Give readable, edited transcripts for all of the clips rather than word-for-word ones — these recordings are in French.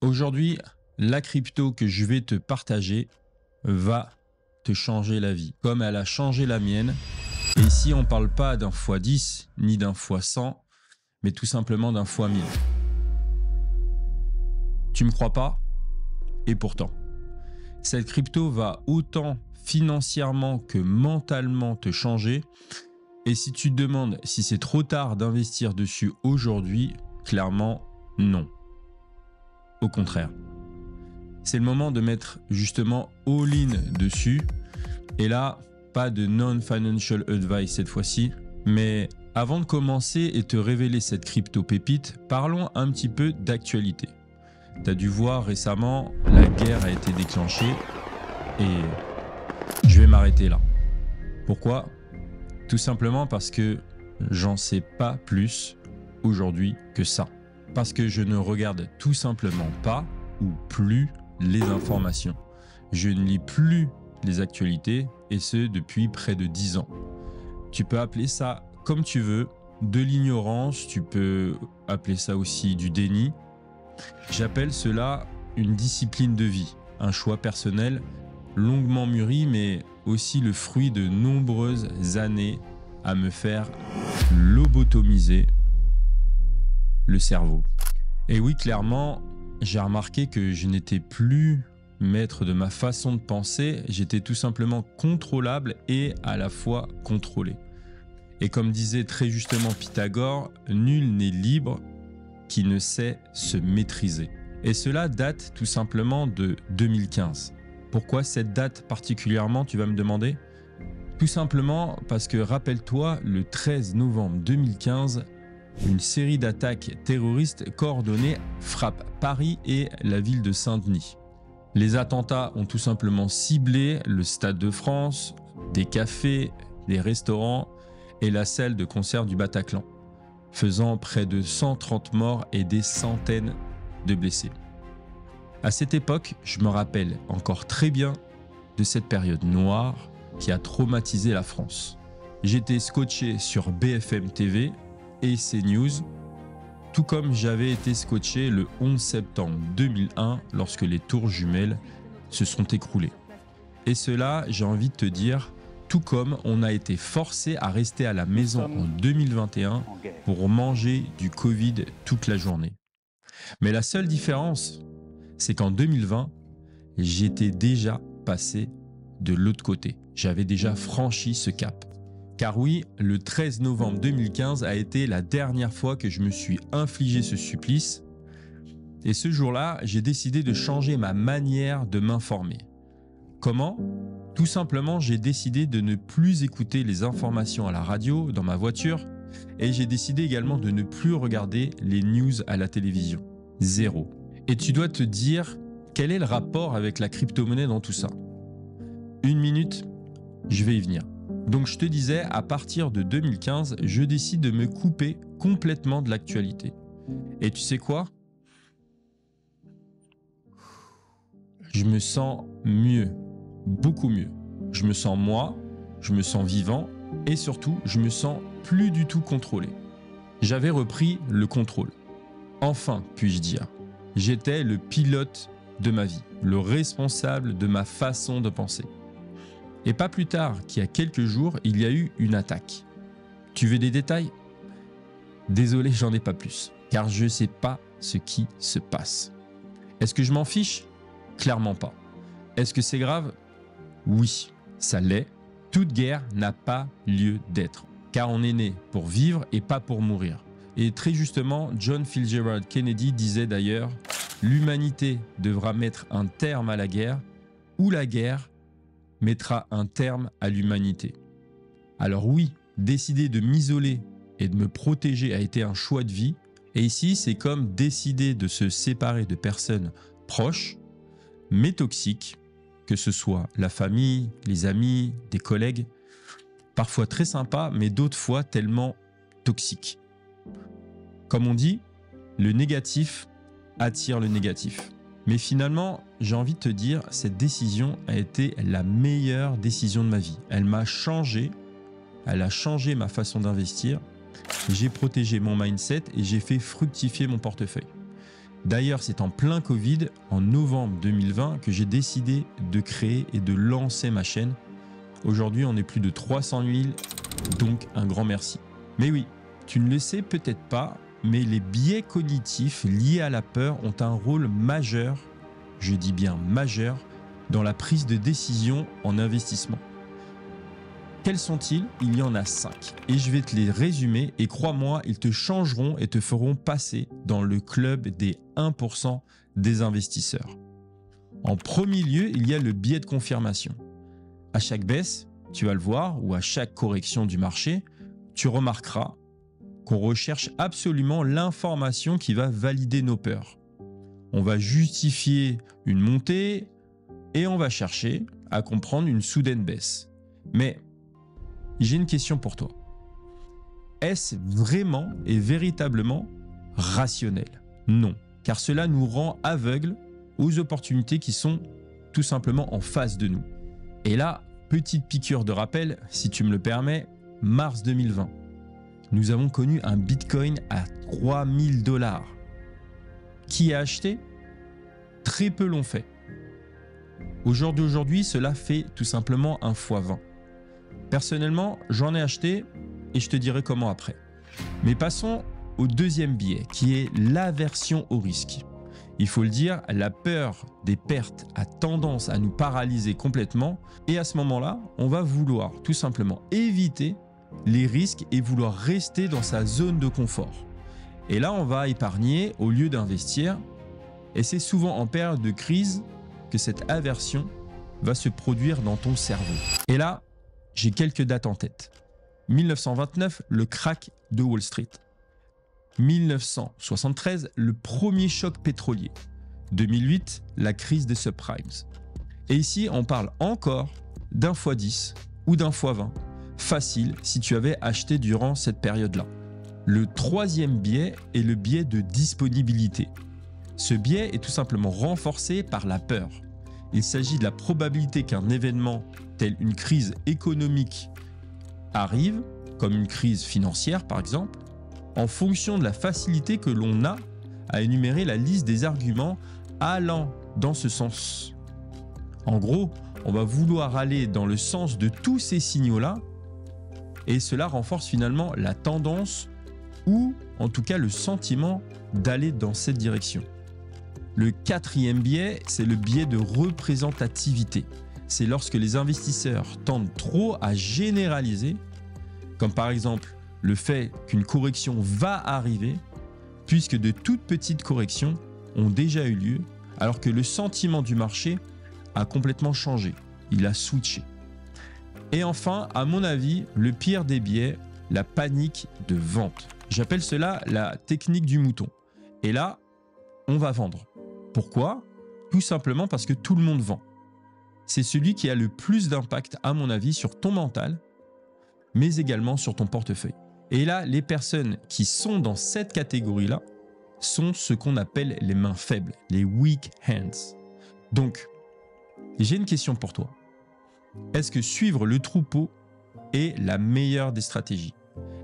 Aujourd'hui, la crypto que je vais te partager va te changer la vie, comme elle a changé la mienne. Et ici, on ne parle pas d'un x10 ni d'un x100, mais tout simplement d'un x1000. Tu me crois pas? Et pourtant, cette crypto va autant financièrement que mentalement te changer. Et si tu te demandes si c'est trop tard d'investir dessus aujourd'hui, clairement non. Au contraire. C'est le moment de mettre justement all-in dessus. Et là, pas de non-financial advice cette fois-ci. Mais avant de commencer et te révéler cette crypto pépite, parlons un petit peu d'actualité. Tu as dû voir récemment, la guerre a été déclenchée et je vais m'arrêter là. Pourquoi? Tout simplement parce que j'en sais pas plus aujourd'hui que ça. Parce que je ne regarde tout simplement pas ou plus les informations. Je ne lis plus les actualités et ce depuis près de 10 ans. Tu peux appeler ça comme tu veux, de l'ignorance, tu peux appeler ça aussi du déni. J'appelle cela une discipline de vie, un choix personnel longuement mûri mais aussi le fruit de nombreuses années à me faire lobotomiser le cerveau. Et oui, clairement, j'ai remarqué que je n'étais plus maître de ma façon de penser, j'étais tout simplement contrôlable et à la fois contrôlé. Et comme disait très justement Pythagore, nul n'est libre qui ne sait se maîtriser. Et cela date tout simplement de 2015. Pourquoi cette date particulièrement, tu vas me demander? Tout simplement parce que rappelle-toi, le 13 novembre 2015, une série d'attaques terroristes coordonnées frappe Paris et la ville de Saint-Denis. Les attentats ont tout simplement ciblé le Stade de France, des cafés, des restaurants et la salle de concert du Bataclan, faisant près de 130 morts et des centaines de blessés. À cette époque, je me rappelle encore très bien de cette période noire qui a traumatisé la France. J'étais scotché sur BFM TV et CNews, tout comme j'avais été scotché le 11 septembre 2001 lorsque les tours jumelles se sont écroulées. Et cela, j'ai envie de te dire, tout comme on a été forcé à rester à la maison en 2021 pour manger du Covid toute la journée. Mais la seule différence, c'est qu'en 2020, j'étais déjà passé de l'autre côté. J'avais déjà franchi ce cap. Car oui, le 13 novembre 2015 a été la dernière fois que je me suis infligé ce supplice. Et ce jour-là, j'ai décidé de changer ma manière de m'informer. Comment? Tout simplement, j'ai décidé de ne plus écouter les informations à la radio, dans ma voiture, et j'ai décidé également de ne plus regarder les news à la télévision. Zéro. Et tu dois te dire, quel est le rapport avec la crypto-monnaie dans tout ça? Une minute, je vais y venir. Donc je te disais, à partir de 2015, je décide de me couper complètement de l'actualité. Et tu sais quoi? Je me sens mieux, beaucoup mieux. Je me sens moi, je me sens vivant et surtout, je me sens plus du tout contrôlé. J'avais repris le contrôle. Enfin, puis-je dire. J'étais le pilote de ma vie, le responsable de ma façon de penser. Et pas plus tard qu'il y a quelques jours, il y a eu une attaque. Tu veux des détails? Désolé, j'en ai pas plus, car je ne sais pas ce qui se passe. Est-ce que je m'en fiche? Clairement pas. Est-ce que c'est grave? Oui, ça l'est. Toute guerre n'a pas lieu d'être, car on est né pour vivre et pas pour mourir. Et très justement, John Fitzgerald Kennedy disait d'ailleurs « L'humanité devra mettre un terme à la guerre ou la guerre mettra un terme à l'humanité. » Alors oui, décider de m'isoler et de me protéger a été un choix de vie. Et ici, c'est comme décider de se séparer de personnes proches, mais toxiques, que ce soit la famille, les amis, des collègues, parfois très sympas, mais d'autres fois tellement toxiques. Comme on dit, le négatif attire le négatif. Mais finalement, j'ai envie de te dire, cette décision a été la meilleure décision de ma vie. Elle m'a changé, elle a changé ma façon d'investir. J'ai protégé mon mindset et j'ai fait fructifier mon portefeuille. D'ailleurs, c'est en plein Covid, en novembre 2020, que j'ai décidé de créer et de lancer ma chaîne. Aujourd'hui, on est plus de 300 000, donc un grand merci. Mais oui, tu ne le sais peut-être pas, mais les biais cognitifs liés à la peur ont un rôle majeur, je dis bien majeur, dans la prise de décision en investissement. Quels sont-ils? Il y en a 5 et je vais te les résumer et crois-moi, ils te changeront et te feront passer dans le club des 1% des investisseurs. En premier lieu, il y a le biais de confirmation. À chaque baisse, tu vas le voir, ou à chaque correction du marché, tu remarqueras qu'on recherche absolument l'information qui va valider nos peurs. On va justifier une montée et on va chercher à comprendre une soudaine baisse. Mais j'ai une question pour toi. Est-ce vraiment et véritablement rationnel? Non, car cela nous rend aveugles aux opportunités qui sont tout simplement en face de nous. Et là, petite piqûre de rappel, si tu me le permets, mars 2020. Nous avons connu un Bitcoin à 3000 $. Qui a acheté? Très peu l'ont fait. Au jour d'aujourd'hui, cela fait tout simplement un x20. Personnellement, j'en ai acheté et je te dirai comment après. Mais passons au deuxième biais qui est l'aversion au risque. Il faut le dire, la peur des pertes a tendance à nous paralyser complètement et à ce moment-là, on va vouloir tout simplement éviter les risques et vouloir rester dans sa zone de confort. Et là, on va épargner au lieu d'investir et c'est souvent en période de crise que cette aversion va se produire dans ton cerveau. Et là, j'ai quelques dates en tête. 1929, le crack de Wall Street. 1973, le premier choc pétrolier. 2008, la crise des subprimes. Et ici, on parle encore d'un x10 ou d'un x20, facile si tu avais acheté durant cette période-là. Le troisième biais est le biais de disponibilité. Ce biais est tout simplement renforcé par la peur. Il s'agit de la probabilité qu'un événement tel une crise économique arrive, comme une crise financière par exemple, en fonction de la facilité que l'on a à énumérer la liste des arguments allant dans ce sens. En gros, on va vouloir aller dans le sens de tous ces signaux-là et cela renforce finalement la tendance ou en tout cas le sentiment d'aller dans cette direction. Le quatrième biais, c'est le biais de représentativité. C'est lorsque les investisseurs tendent trop à généraliser, comme par exemple le fait qu'une correction va arriver, puisque de toutes petites corrections ont déjà eu lieu, alors que le sentiment du marché a complètement changé, il a switché. Et enfin, à mon avis, le pire des biais, la panique de vente. J'appelle cela la technique du mouton. Et là, on va vendre. Pourquoi? Tout simplement parce que tout le monde vend. C'est celui qui a le plus d'impact, à mon avis, sur ton mental, mais également sur ton portefeuille. Et là, les personnes qui sont dans cette catégorie-là sont ce qu'on appelle les mains faibles, les weak hands. Donc, j'ai une question pour toi. Est-ce que suivre le troupeau est la meilleure des stratégies?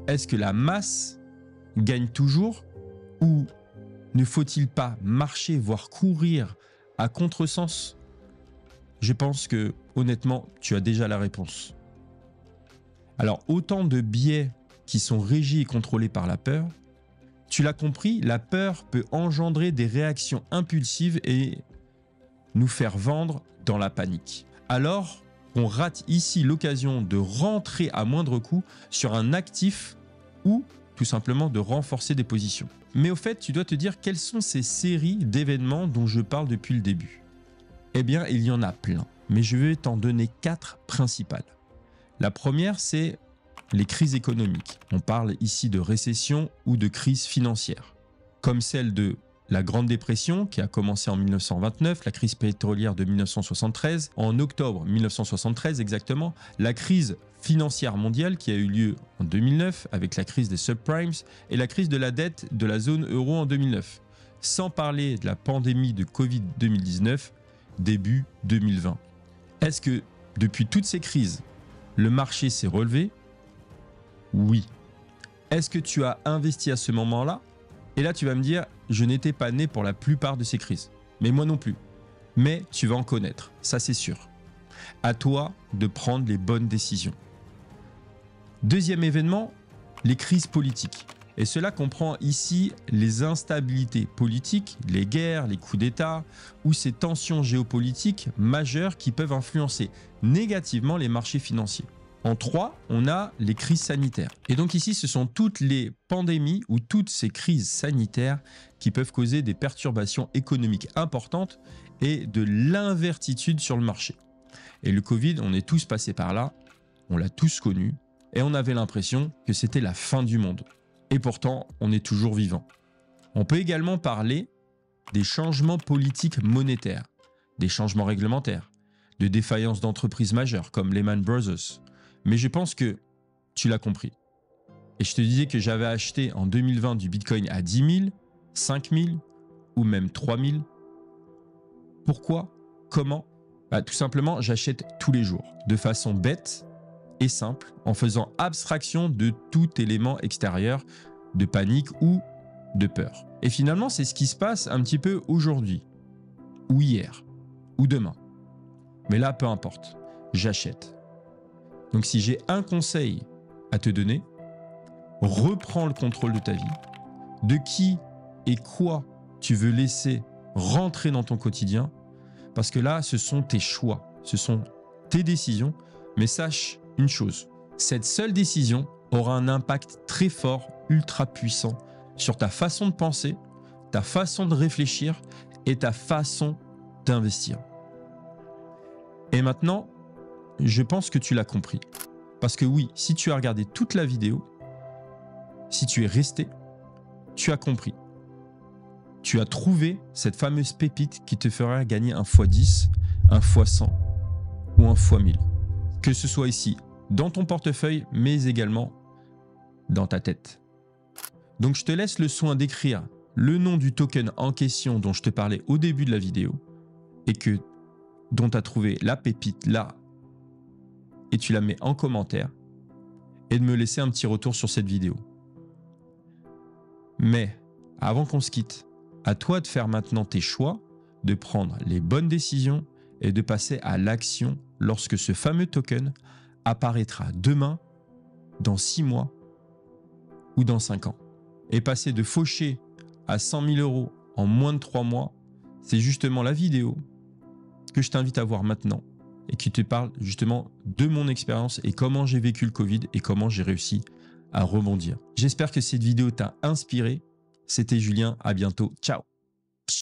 Est-ce que la masse gagne toujours ou ne faut-il pas marcher, voire courir à contresens? Je pense que, honnêtement, tu as déjà la réponse. Alors, autant de biais qui sont régis et contrôlés par la peur, tu l'as compris, la peur peut engendrer des réactions impulsives et nous faire vendre dans la panique. Alors, on rate ici l'occasion de rentrer à moindre coût sur un actif ou tout simplement de renforcer des positions. Mais au fait, tu dois te dire quelles sont ces séries d'événements dont je parle depuis le début. Eh bien, il y en a plein, mais je vais t'en donner 4 principales. La première, c'est les crises économiques. On parle ici de récession ou de crise financière, comme celle de la Grande Dépression qui a commencé en 1929, la crise pétrolière de 1973, en octobre 1973 exactement, la crise financière mondiale qui a eu lieu en 2009 avec la crise des subprimes et la crise de la dette de la zone euro en 2009, sans parler de la pandémie de Covid 2019 début 2020. Est-ce que depuis toutes ces crises, le marché s'est relevé? Oui. Est-ce que tu as investi à ce moment-là? Et là, tu vas me dire, je n'étais pas né pour la plupart de ces crises. Mais moi non plus. Mais tu vas en connaître, ça c'est sûr. À toi de prendre les bonnes décisions. Deuxième événement, les crises politiques. Et cela comprend ici les instabilités politiques, les guerres, les coups d'État ou ces tensions géopolitiques majeures qui peuvent influencer négativement les marchés financiers. En 3, on a les crises sanitaires. Et donc ici, ce sont toutes les pandémies ou toutes ces crises sanitaires qui peuvent causer des perturbations économiques importantes et de l'incertitude sur le marché. Et le Covid, on est tous passés par là, on l'a tous connu, et on avait l'impression que c'était la fin du monde. Et pourtant, on est toujours vivant. On peut également parler des changements politiques monétaires, des changements réglementaires, de défaillances d'entreprises majeures comme Lehman Brothers. Mais je pense que tu l'as compris. Et je te disais que j'avais acheté en 2020 du Bitcoin à 10 000, 5 000 ou même 3 000. Pourquoi? Comment? Tout simplement, j'achète tous les jours, de façon bête et simple, en faisant abstraction de tout élément extérieur, de panique ou de peur. Et finalement, c'est ce qui se passe un petit peu aujourd'hui, ou hier, ou demain. Mais là, peu importe, j'achète. Donc si j'ai un conseil à te donner, reprends le contrôle de ta vie, de qui et quoi tu veux laisser rentrer dans ton quotidien, parce que là, ce sont tes choix, ce sont tes décisions, mais sache une chose, cette seule décision aura un impact très fort, ultra puissant sur ta façon de penser, ta façon de réfléchir et ta façon d'investir. Et maintenant, je pense que tu l'as compris. Parce que oui, si tu as regardé toute la vidéo, si tu es resté, tu as compris. Tu as trouvé cette fameuse pépite qui te fera gagner un x10, un x100 ou un x1000. Que ce soit ici, dans ton portefeuille, mais également dans ta tête. Donc je te laisse le soin d'écrire le nom du token en question dont je te parlais au début de la vidéo et dont tu as trouvé la pépite là, et tu la mets en commentaire et de me laisser un petit retour sur cette vidéo. Mais avant qu'on se quitte, à toi de faire maintenant tes choix, de prendre les bonnes décisions et de passer à l'action lorsque ce fameux token apparaîtra demain, dans 6 mois ou dans 5 ans. Et passer de faucher à 100 000 € en moins de 3 mois, c'est justement la vidéo que je t'invite à voir maintenant et qui te parle justement de mon expérience et comment j'ai vécu le Covid et comment j'ai réussi à rebondir. J'espère que cette vidéo t'a inspiré. C'était Julien, à bientôt, ciao!